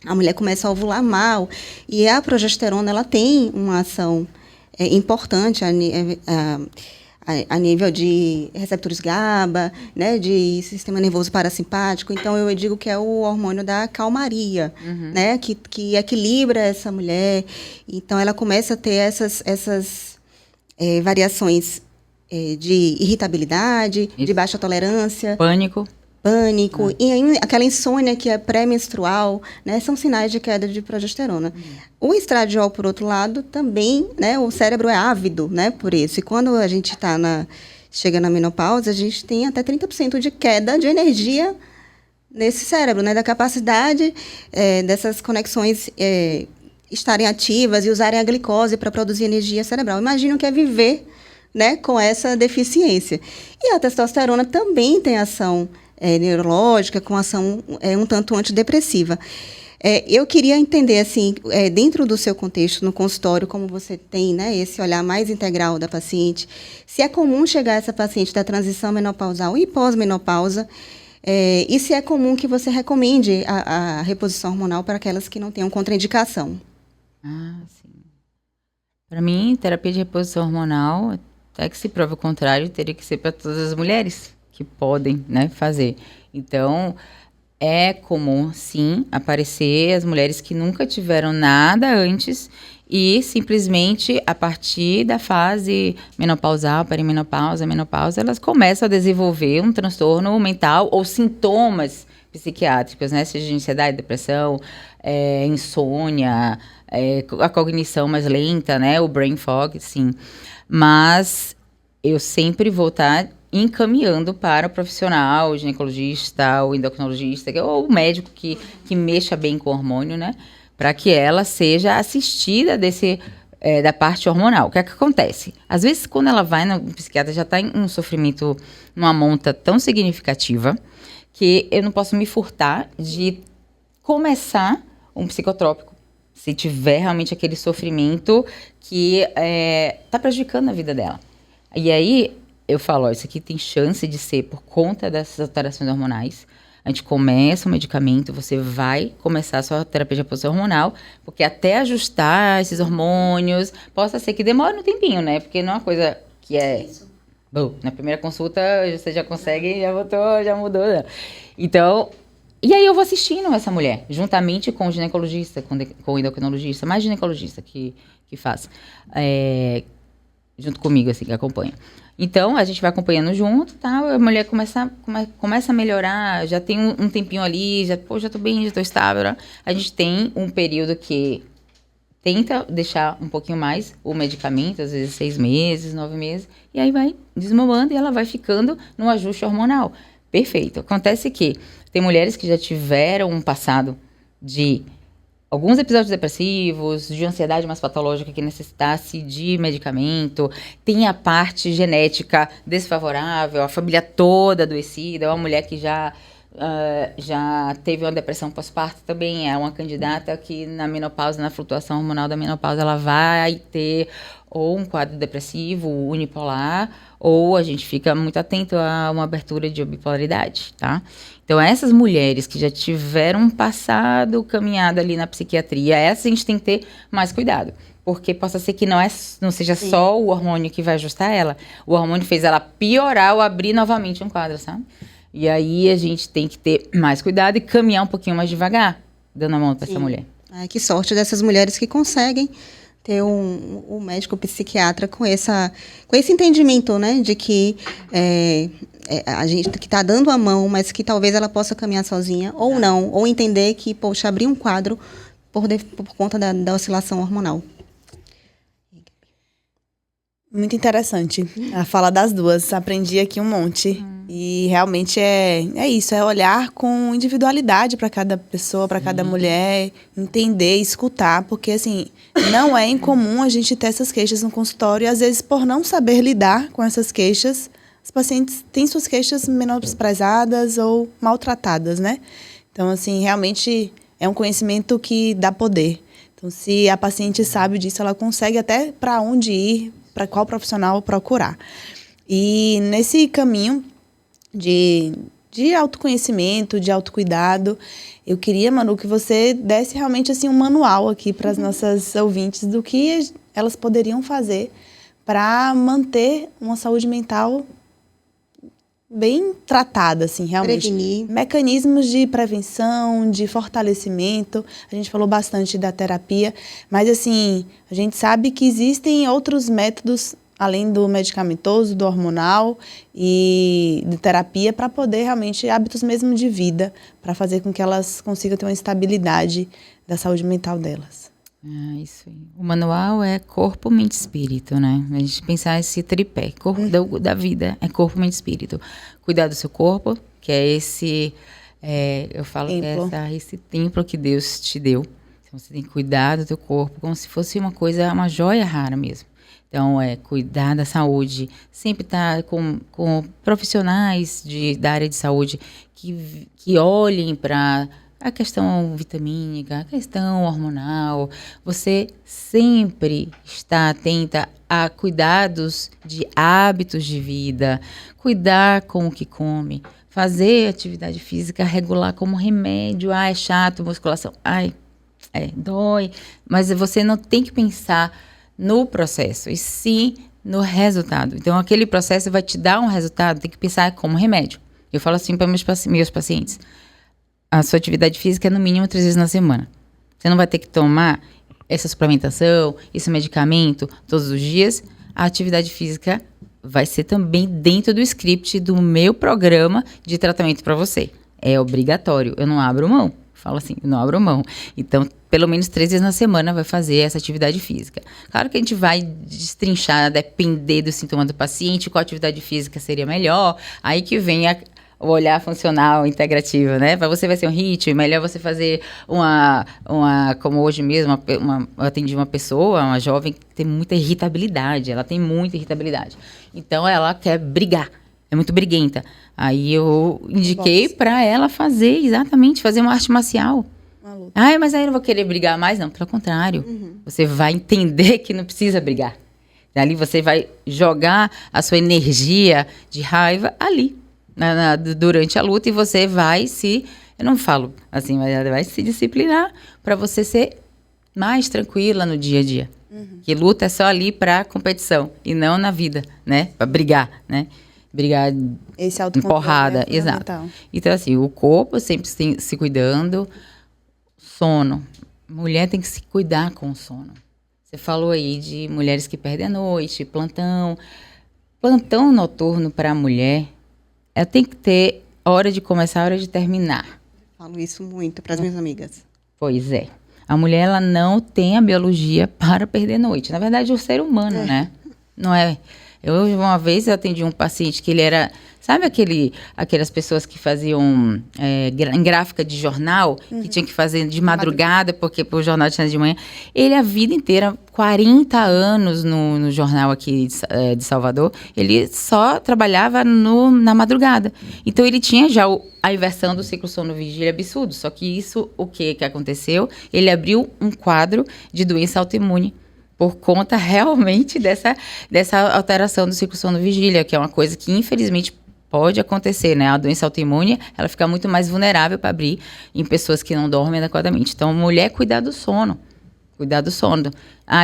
A mulher começa a ovular mal e a progesterona ela tem uma ação importante a nível de receptores GABA, né, de sistema nervoso parasimpático. Então, eu digo que é o hormônio da calmaria, né, que equilibra essa mulher. Então, ela começa a ter essas variações de irritabilidade, de baixa tolerância. Pânico. E aí, aquela insônia que é pré-menstrual, né, são sinais de queda de progesterona. O estradiol, por outro lado, também, né, o cérebro é ávido, né, por isso. E quando a gente chega na menopausa, a gente tem até 30% de queda de energia nesse cérebro, né, da capacidade dessas conexões estarem ativas e usarem a glicose para produzir energia cerebral. Imagina o que é viver, né, com essa deficiência. E a testosterona também tem ação neurológica, com ação um tanto antidepressiva. Eu queria entender, assim, dentro do seu contexto, no consultório, como você tem, né, esse olhar mais integral da paciente, se é comum chegar essa paciente da transição menopausal e pós-menopausa, e se é comum que você recomende a reposição hormonal para aquelas que não tenham contraindicação. Sim. Para mim, terapia de reposição hormonal, até que se prova o contrário, teria que ser para todas as mulheres que podem, né, fazer. Então, é comum, sim, aparecer as mulheres que nunca tiveram nada antes e simplesmente, a partir da fase menopausal, perimenopausa, menopausa, elas começam a desenvolver um transtorno mental ou sintomas psiquiátricos, né, seja de ansiedade, depressão, insônia, a cognição mais lenta, né, o brain fog, sim. Mas eu sempre vou estar encaminhando para o profissional, o ginecologista, o endocrinologista, ou o médico que mexa bem com o hormônio, né? Para que ela seja assistida da parte hormonal. O que é que acontece? Às vezes, quando ela vai no psiquiatra, já está em um sofrimento, numa monta tão significativa, que eu não posso me furtar de começar um psicotrópico, se tiver realmente aquele sofrimento que está prejudicando a vida dela. E aí, eu falo, isso aqui tem chance de ser por conta dessas alterações hormonais. A gente começa o medicamento, você vai começar a sua terapia de reposição hormonal, porque até ajustar esses hormônios, possa ser que demore um tempinho, né? Porque não é uma coisa que bom, na primeira consulta você já consegue, já mudou. Então, E aí eu vou assistindo essa mulher, juntamente com o ginecologista, com o endocrinologista, mais ginecologista que faz, junto comigo, assim, que acompanha. Então, a gente vai acompanhando junto, tá? A mulher começa a melhorar, já tem um tempinho ali, já tô bem, já tô estável. A gente tem um período que tenta deixar um pouquinho mais o medicamento, às vezes 6 meses, 9 meses, e aí vai desmamando e ela vai ficando no ajuste hormonal. Perfeito. Acontece que tem mulheres que já tiveram um passado de alguns episódios depressivos, de ansiedade mais patológica que necessitasse de medicamento, tem a parte genética desfavorável, a família toda adoecida, é uma mulher que já teve uma depressão pós-parto também, é uma candidata que na menopausa, na flutuação hormonal da menopausa, ela vai ter ou um quadro depressivo unipolar, ou a gente fica muito atento a uma abertura de bipolaridade, tá? Então, essas mulheres que já tiveram um passado caminhado ali na psiquiatria, essas a gente tem que ter mais cuidado. Porque possa ser que não seja só o hormônio que vai ajustar ela. O hormônio fez ela piorar ou abrir novamente um quadro, sabe? E aí a gente tem que ter mais cuidado e caminhar um pouquinho mais devagar, dando a mão para essa mulher. Ai, que sorte dessas mulheres que conseguem ter um médico psiquiatra com esse entendimento, né, de que a gente que está dando a mão, mas que talvez ela possa caminhar sozinha, ou não, ou entender que, poxa, abrir um quadro por conta da oscilação hormonal. Muito interessante a fala das duas. Aprendi aqui um monte. E realmente é isso, é olhar com individualidade para cada pessoa, para cada mulher, entender, escutar, porque assim, não é incomum a gente ter essas queixas no consultório e às vezes por não saber lidar com essas queixas, os pacientes têm suas queixas menosprezadas ou maltratadas, né? Então assim, realmente é um conhecimento que dá poder. Então se a paciente sabe disso, ela consegue até para onde ir, para qual profissional procurar. E nesse caminho de autoconhecimento, de autocuidado, eu queria, Manu, que você desse realmente assim, um manual aqui para as nossas ouvintes do que elas poderiam fazer para manter uma saúde mental bem tratada, assim, realmente. Prevenir. Mecanismos de prevenção, de fortalecimento. A gente falou bastante da terapia, mas assim, a gente sabe que existem outros métodos além do medicamentoso, do hormonal e de terapia, para poder realmente hábitos mesmo de vida, para fazer com que elas consigam ter uma estabilidade da saúde mental delas. Isso aí. O manual é corpo, mente e espírito, né? A gente pensar esse tripé, corpo da vida, é corpo, mente e espírito. Cuidar do seu corpo, que é esse, eu falo templo. Que é esse templo que Deus te deu. Então, você tem que cuidar do teu corpo como se fosse uma joia rara mesmo. Então, cuidar da saúde, sempre estar com profissionais da área de saúde que olhem para a questão vitamínica, a questão hormonal. Você sempre está atenta a cuidados de hábitos de vida, cuidar com o que come, fazer atividade física regular como remédio. É chato, musculação, dói. Mas você não tem que pensar no processo, e sim no resultado. Então, aquele processo vai te dar um resultado, tem que pensar como remédio. Eu falo assim para meus pacientes, a sua atividade física é no mínimo 3 vezes na semana. Você não vai ter que tomar essa suplementação, esse medicamento todos os dias. A atividade física vai ser também dentro do script do meu programa de tratamento para você. É obrigatório, eu não abro mão. Falo assim, não abro mão. Então, pelo menos 3 vezes na semana vai fazer essa atividade física. Claro que a gente vai destrinchar, depender do sintoma do paciente, qual atividade física seria melhor. Aí que vem o olhar funcional integrativo, né? Para você vai ser um HIIT, melhor você fazer como hoje mesmo, eu atendi uma pessoa, uma jovem que tem muita irritabilidade, ela tem muita irritabilidade. Então, ela quer brigar. É muito briguenta. Aí eu indiquei para ela fazer uma arte marcial. Mas aí eu não vou querer brigar mais? Não, pelo contrário. Você vai entender que não precisa brigar. Ali você vai jogar a sua energia de raiva ali, durante a luta, e você vai eu não falo assim, mas ela vai se disciplinar para você ser mais tranquila no dia a dia. Que luta é só ali para competição e não na vida, né? Para brigar, né? brigar Esse em autocontrole porrada. é Exato. fundamental. Então, assim, o corpo sempre se cuidando. Sono. Mulher tem que se cuidar com o sono. Você falou aí de mulheres que perdem a noite, plantão. Plantão noturno para a mulher, ela tem que ter hora de começar, hora de terminar. Falo isso muito para as minhas amigas. Pois é. A mulher, ela não tem a biologia para perder noite. Na verdade, é o ser humano, né? Não é? Uma vez eu atendi um paciente que ele era... Sabe aquelas pessoas que faziam em gráfica de jornal, que tinha que fazer de madrugada, porque o jornal tinha de manhã? Ele, a vida inteira, 40 anos no jornal aqui de Salvador, ele só trabalhava na madrugada. Então, ele tinha já a inversão do ciclo sono-vigília absurdo. Só que isso, o que aconteceu? Ele abriu um quadro de doença autoimune por conta realmente dessa alteração do ciclo sono-vigília, que é uma coisa que, infelizmente, pode acontecer, né? A doença autoimune, ela fica muito mais vulnerável para abrir em pessoas que não dormem adequadamente. Então, mulher, cuidar do sono. Cuidar do sono.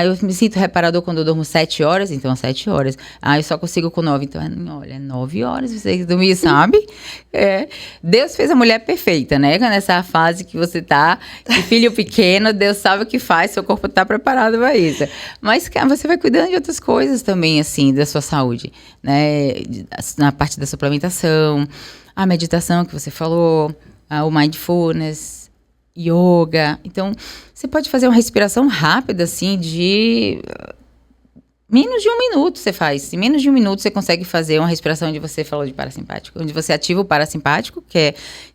Eu me sinto reparador quando eu durmo 7 horas, então 7 horas. Eu só consigo com 9. Então, olha, 9 horas você tem que dormir, sabe? Deus fez a mulher perfeita, né? Nessa fase que você tá, de filho pequeno, Deus sabe o que faz, seu corpo tá preparado para isso. Mas você vai cuidando de outras coisas também, assim, da sua saúde, né? Na parte da suplementação, a meditação que você falou, o mindfulness, yoga. Então, você pode fazer uma respiração rápida, assim, de menos de 1 minuto você faz. Em menos de 1 minuto você consegue fazer uma respiração onde você falou de parasimpático, onde você ativa o parasimpático,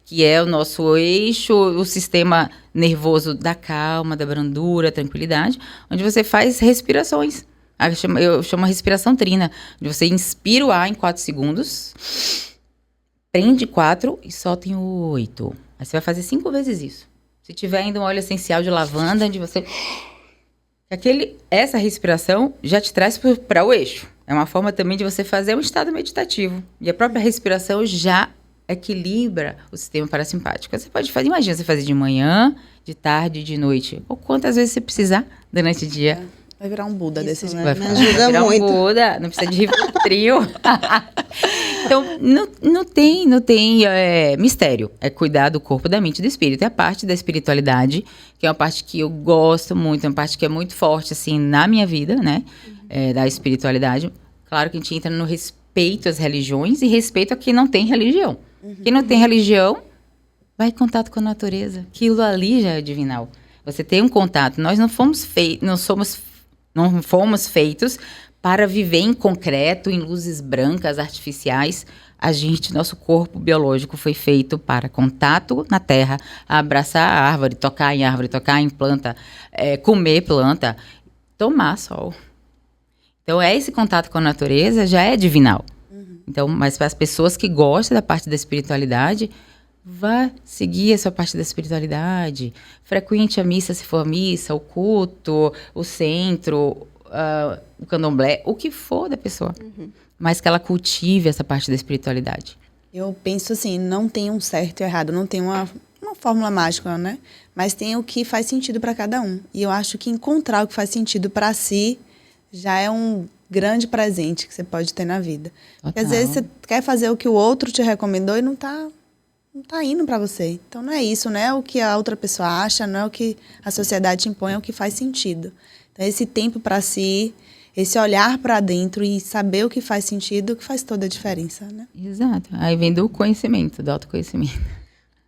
que é o nosso eixo, o sistema nervoso da calma, da brandura, tranquilidade, onde você faz respirações. Eu chamo a respiração trina, onde você inspira o ar em 4 segundos, prende 4 e solta em 8. Aí você vai fazer 5 vezes isso. Se tiver ainda um óleo essencial de lavanda, onde você... Essa respiração já te traz para o eixo. É uma forma também de você fazer um estado meditativo. E a própria respiração já equilibra o sistema parasimpático. Você pode fazer, imagina você fazer de manhã, de tarde, de noite. Ou quantas vezes você precisar durante o dia. Vai virar um Buda desse jeito. Vai Me ajuda virar muito. um Buda, não precisa de Rivotril. Então, não tem mistério. É cuidar do corpo, da mente e do espírito. É a parte da espiritualidade, que é uma parte que eu gosto muito, é uma parte que é muito forte, assim, na minha vida, né? Da espiritualidade. Claro que a gente entra no respeito às religiões e respeito a quem não tem religião. Quem não tem religião, vai em contato com a natureza. Aquilo ali já é divinal. Você tem um contato. Nós não fomos feitos para viver em concreto, em luzes brancas, artificiais. Nosso corpo biológico foi feito para contato na terra, abraçar a árvore, tocar em planta, comer planta, tomar sol. Então, esse contato com a natureza já é divinal. Então, mas para as pessoas que gostam da parte da espiritualidade, vá seguir a sua parte da espiritualidade. Frequente a missa, se for a missa, o culto, o centro, o candomblé, o que for da pessoa. Mas que ela cultive essa parte da espiritualidade. Eu penso assim, não tem um certo e errado, não tem uma fórmula mágica, né? Mas tem o que faz sentido para cada um. E eu acho que encontrar o que faz sentido para si já é um grande presente que você pode ter na vida. Porque às vezes você quer fazer o que o outro te recomendou e não tá indo para você. Então não é isso, não é o que a outra pessoa acha, não é o que a sociedade te impõe, é o que faz sentido. Então esse tempo para si, esse olhar para dentro e saber o que faz sentido, que faz toda a diferença, né? Exato. Aí vem do conhecimento, do autoconhecimento.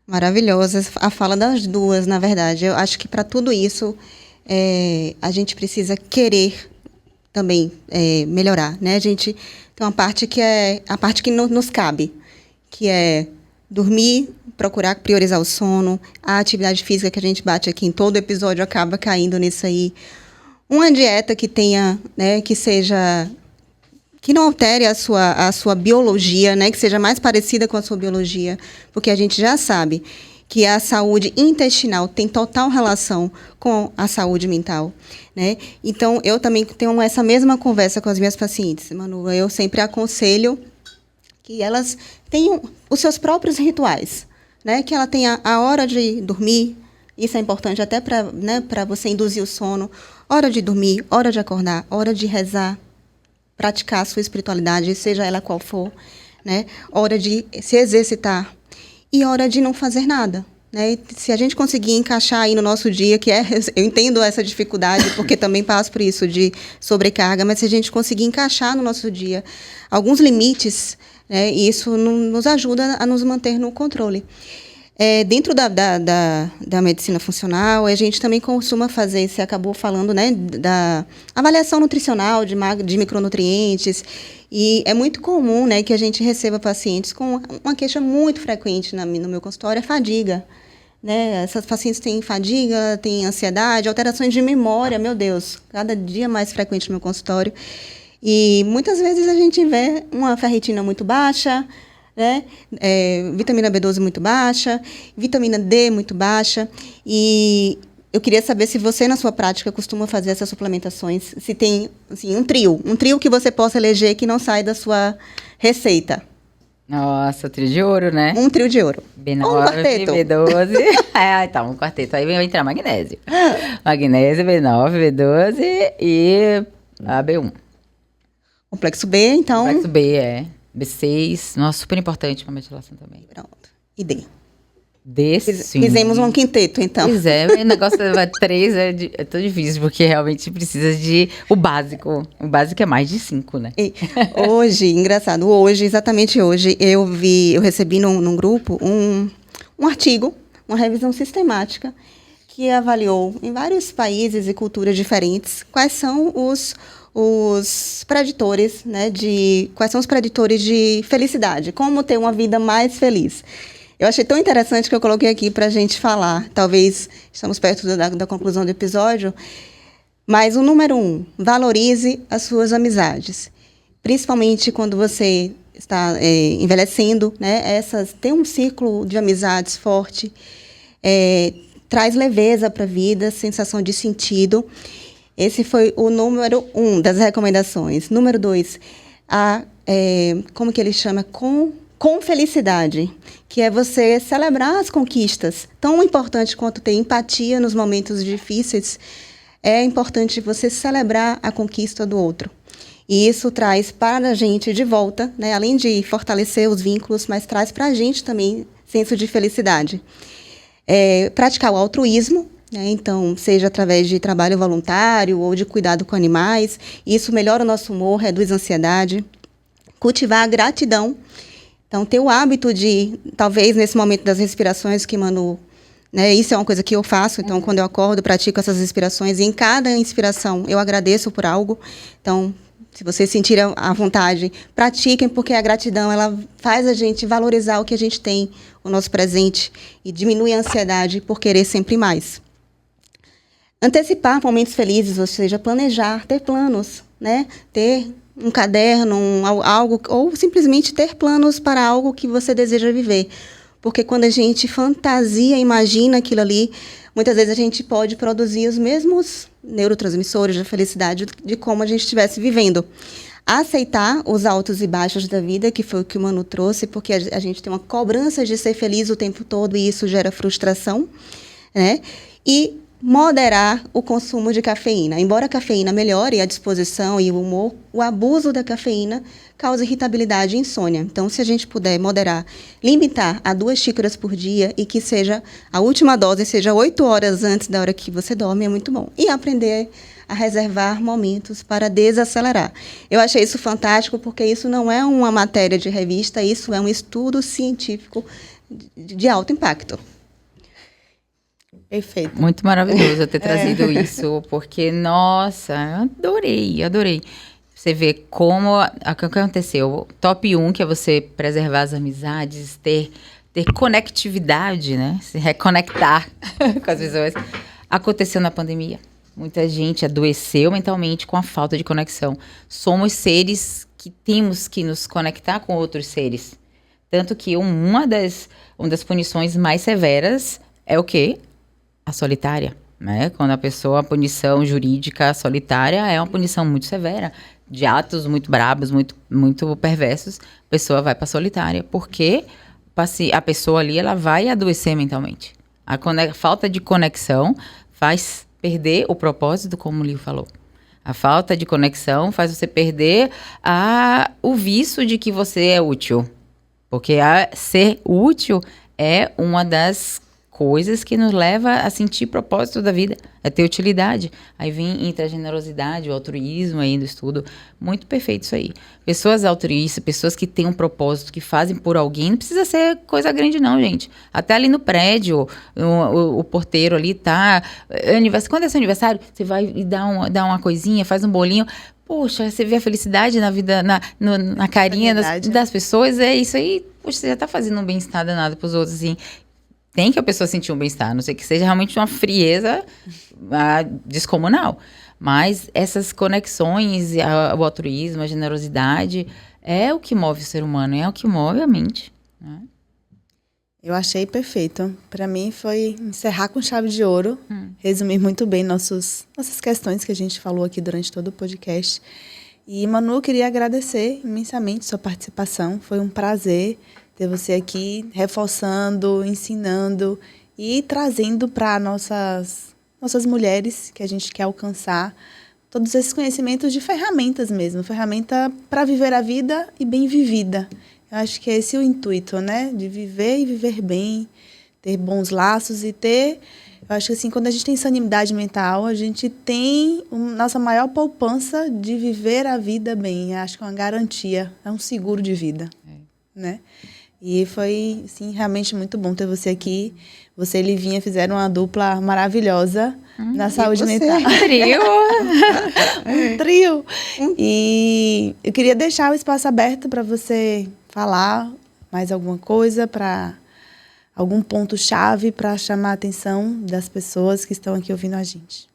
Maravilhosa a fala das duas, na verdade. Eu acho que para tudo isso, a gente precisa querer também melhorar, né? A gente tem uma parte que é a parte que nos cabe, que é dormir, procurar priorizar o sono, a atividade física que a gente bate aqui em todo episódio acaba caindo nisso aí. Uma dieta que tenha, né, que não altere a sua biologia, né, que seja mais parecida com a sua biologia, porque a gente já sabe que a saúde intestinal tem total relação com a saúde mental, né? Então, eu também tenho essa mesma conversa com as minhas pacientes, Manu. Eu sempre aconselho que elas tenham os seus próprios rituais, né? Que ela tenha a hora de dormir, isso é importante até para você induzir o sono, hora de dormir, hora de acordar, hora de rezar, praticar a sua espiritualidade, seja ela qual for, né? Hora de se exercitar e hora de não fazer nada. Né? Se a gente conseguir encaixar aí no nosso dia, eu entendo essa dificuldade, porque também passo por isso de sobrecarga, mas se a gente conseguir encaixar no nosso dia alguns limites, né, isso nos ajuda a nos manter no controle. Dentro da medicina funcional, a gente também costuma fazer, você acabou falando, né, da avaliação nutricional de micronutrientes, e é muito comum, né, que a gente receba pacientes com uma queixa muito frequente no meu consultório, é fadiga. Né? Essas pacientes têm fadiga, têm ansiedade, alterações de memória, meu Deus, cada dia mais frequente no meu consultório. E muitas vezes a gente vê uma ferritina muito baixa, né? Vitamina B12 muito baixa, vitamina D muito baixa. E eu queria saber se você, na sua prática, costuma fazer essas suplementações, se tem assim, um trio que você possa eleger que não sai da sua receita. Nossa, trio de ouro, né? Um trio de ouro. B9, um quarteto. B12. Então, um quarteto. Aí vai entrar magnésio. Magnésio, B9, B12 e a B1. Complexo B, então. Complexo B, B6. Nossa, super importante para metilação também. Pronto. E D. D, sim. Fizemos um quinteto, então. Pois é, o negócio da 3 é tão difícil, porque realmente precisa de o básico. O básico é mais de 5, né? E hoje, engraçado, exatamente hoje, eu recebi num grupo um artigo, uma revisão sistemática, que avaliou em vários países e culturas diferentes quais são os preditores, né, quais são os preditores de felicidade, como ter uma vida mais feliz. Eu achei tão interessante que eu coloquei aqui para a gente falar. Talvez estamos perto da conclusão do episódio. Mas o número 1, valorize as suas amizades. Principalmente quando você está envelhecendo, né? Ter um círculo de amizades forte traz leveza para a vida, sensação de sentido. Esse foi o número 1 das recomendações. Número 2, como que ele chama? Com felicidade, que é você celebrar as conquistas. Tão importante quanto ter empatia nos momentos difíceis, é importante você celebrar a conquista do outro. E isso traz para a gente de volta, né, além de fortalecer os vínculos, mas traz para a gente também senso de felicidade. Praticar o altruísmo, né, então, seja através de trabalho voluntário ou de cuidado com animais, isso melhora o nosso humor, reduz a ansiedade. Cultivar a gratidão. Então, ter o hábito de, talvez nesse momento das respirações que Manu, né, isso é uma coisa que eu faço, então quando eu acordo, pratico essas respirações e em cada inspiração eu agradeço por algo. Então, se vocês sentirem à vontade, pratiquem, porque a gratidão ela faz a gente valorizar o que a gente tem, o nosso presente, e diminui a ansiedade por querer sempre mais. Antecipar momentos felizes, ou seja, planejar, ter planos, né, ter um caderno, algo, ou simplesmente ter planos para algo que você deseja viver. Porque quando a gente fantasia, imagina aquilo ali, muitas vezes a gente pode produzir os mesmos neurotransmissores da felicidade de como a gente estivesse vivendo. Aceitar os altos e baixos da vida, que foi o que o Manu trouxe, porque a gente tem uma cobrança de ser feliz o tempo todo e isso gera frustração, né? E moderar o consumo de cafeína. Embora a cafeína melhore a disposição e o humor, o abuso da cafeína causa irritabilidade e insônia. Então, se a gente puder moderar, limitar a 2 xícaras por dia e que seja a última dose, seja 8 horas antes da hora que você dorme, é muito bom. E aprender a reservar momentos para desacelerar. Eu achei isso fantástico porque isso não é uma matéria de revista, isso é um estudo científico de alto impacto. Perfeito. Muito maravilhoso eu ter trazido isso, porque, nossa, eu adorei. Você vê como o que aconteceu. Top 1, que é você preservar as amizades, ter conectividade, né? Se reconectar com as pessoas. Aconteceu na pandemia. Muita gente adoeceu mentalmente com a falta de conexão. Somos seres que temos que nos conectar com outros seres. Tanto que uma das punições mais severas é o quê? A solitária, né? Quando a punição jurídica solitária é uma punição muito severa, de atos muito brabos, muito perversos, a pessoa vai para solitária, porque a pessoa ali ela vai adoecer mentalmente. A falta de conexão faz perder o propósito, como o Liu falou. A falta de conexão faz você perder o vício de que você é útil. Porque ser útil é uma das coisas que nos leva a sentir propósito da vida, a ter utilidade. Aí entra a generosidade, o altruísmo aí do estudo. Muito perfeito isso aí. Pessoas altruístas, pessoas que têm um propósito, que fazem por alguém, não precisa ser coisa grande não, gente. Até ali no prédio, o porteiro ali tá... Quando é seu aniversário, você vai e dá uma coisinha, faz um bolinho... Poxa, você vê a felicidade na vida, na carinha das pessoas, é isso aí. Poxa, você já tá fazendo um bem-estar danado pros outros, assim. Tem que a pessoa sentir um bem-estar, a não sei que seja realmente uma frieza descomunal. Mas essas conexões, o altruísmo, a generosidade, é o que move o ser humano, é o que move a mente, né? Eu achei perfeito. Para mim foi encerrar com chave de ouro, resumir muito bem nossas questões que a gente falou aqui durante todo o podcast. E, Manu, eu queria agradecer imensamente sua participação. Foi um prazer ter você aqui, reforçando, ensinando e trazendo para nossas mulheres que a gente quer alcançar todos esses conhecimentos de ferramentas mesmo, ferramenta para viver a vida e bem vivida. Eu acho que esse é o intuito, né? De viver e viver bem, ter bons laços e ter... Eu acho que assim, quando a gente tem sanidade mental, a gente tem nossa maior poupança de viver a vida bem. Eu acho que é uma garantia, é um seguro de vida, né? E foi, assim, realmente muito bom ter você aqui. Você e Livinha fizeram uma dupla maravilhosa na saúde mental. Um trio! Um trio! E eu queria deixar o espaço aberto para você falar mais alguma coisa, para algum ponto-chave para chamar a atenção das pessoas que estão aqui ouvindo a gente.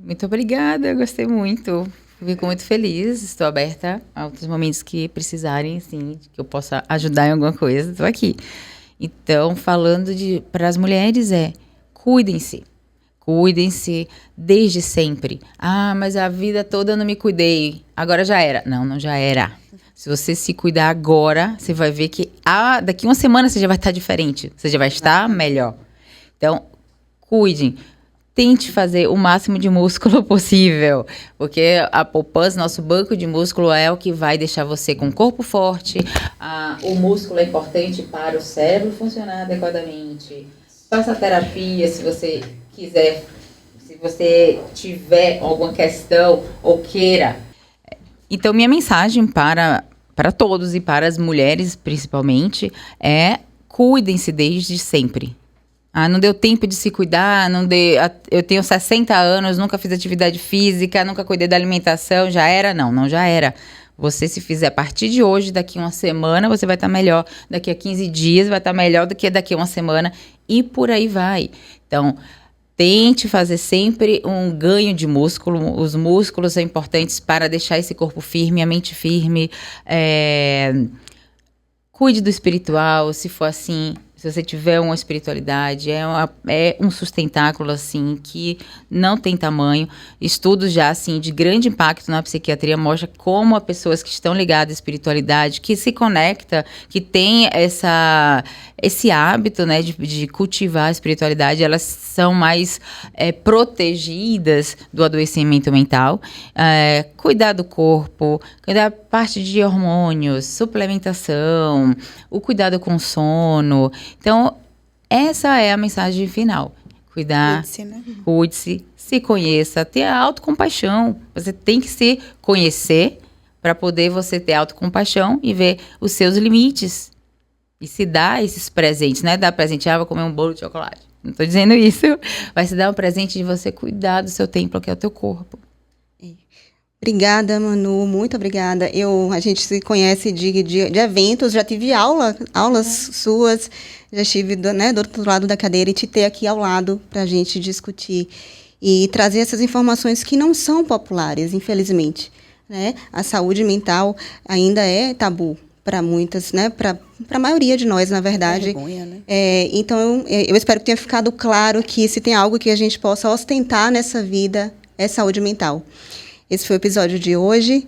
Muito obrigada, eu gostei muito. Fico muito feliz, estou aberta a outros momentos que precisarem, assim, que eu possa ajudar em alguma coisa, estou aqui. Então, falando para as mulheres cuidem-se desde sempre. Mas a vida toda eu não me cuidei, agora já era. Não já era. Se você se cuidar agora, você vai ver que daqui uma semana você já vai estar diferente, você já vai estar melhor. Então, cuidem. Tente fazer o máximo de músculo possível, porque a poupança, nosso banco de músculo é o que vai deixar você com o corpo forte. O músculo é importante para o cérebro funcionar adequadamente. Faça terapia se você quiser, se você tiver alguma questão ou queira. Então, minha mensagem para todos e para as mulheres, principalmente, cuidem-se desde sempre. Não deu tempo de se cuidar, eu tenho 60 anos, nunca fiz atividade física, nunca cuidei da alimentação, já era? Não já era. Você se fizer a partir de hoje, daqui uma semana, você vai estar melhor. Daqui a 15 dias vai estar melhor do que daqui a uma semana e por aí vai. Então, tente fazer sempre um ganho de músculo. Os músculos são importantes para deixar esse corpo firme, a mente firme. Cuide do espiritual, se for assim... Se você tiver uma espiritualidade, é um sustentáculo, assim, que não tem tamanho. Estudos já, assim, de grande impacto na psiquiatria mostram como as pessoas que estão ligadas à espiritualidade, que se conecta, que tem esse hábito, né, de cultivar a espiritualidade, elas são mais protegidas do adoecimento mental. Cuidar do corpo, cuidar da parte de hormônios, suplementação, o cuidado com sono. Então, essa é a mensagem final. Cuidar, Cuide-se, né? Cuide-se, se conheça, ter a autocompaixão. Você tem que se conhecer para poder você ter autocompaixão e ver os seus limites. E se dar esses presentes, não é dar presente, vou comer um bolo de chocolate. Não estou dizendo isso. Vai se dar um presente de você cuidar do seu templo, que é o teu corpo. Obrigada, Manu, muito obrigada. A gente se conhece de eventos, já tive aulas suas, já estive do outro lado da cadeira e te ter aqui ao lado para a gente discutir e trazer essas informações que não são populares, infelizmente, né? A saúde mental ainda é tabu para muitas, né? Para a maioria de nós, na verdade. Vergonha, né? Então, eu espero que tenha ficado claro que se tem algo que a gente possa ostentar nessa vida, é saúde mental. Esse foi o episódio de hoje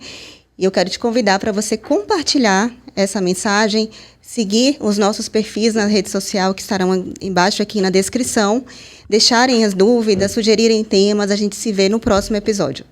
e eu quero te convidar para você compartilhar essa mensagem, seguir os nossos perfis na rede social que estarão embaixo aqui na descrição, deixarem as dúvidas, sugerirem temas, a gente se vê no próximo episódio.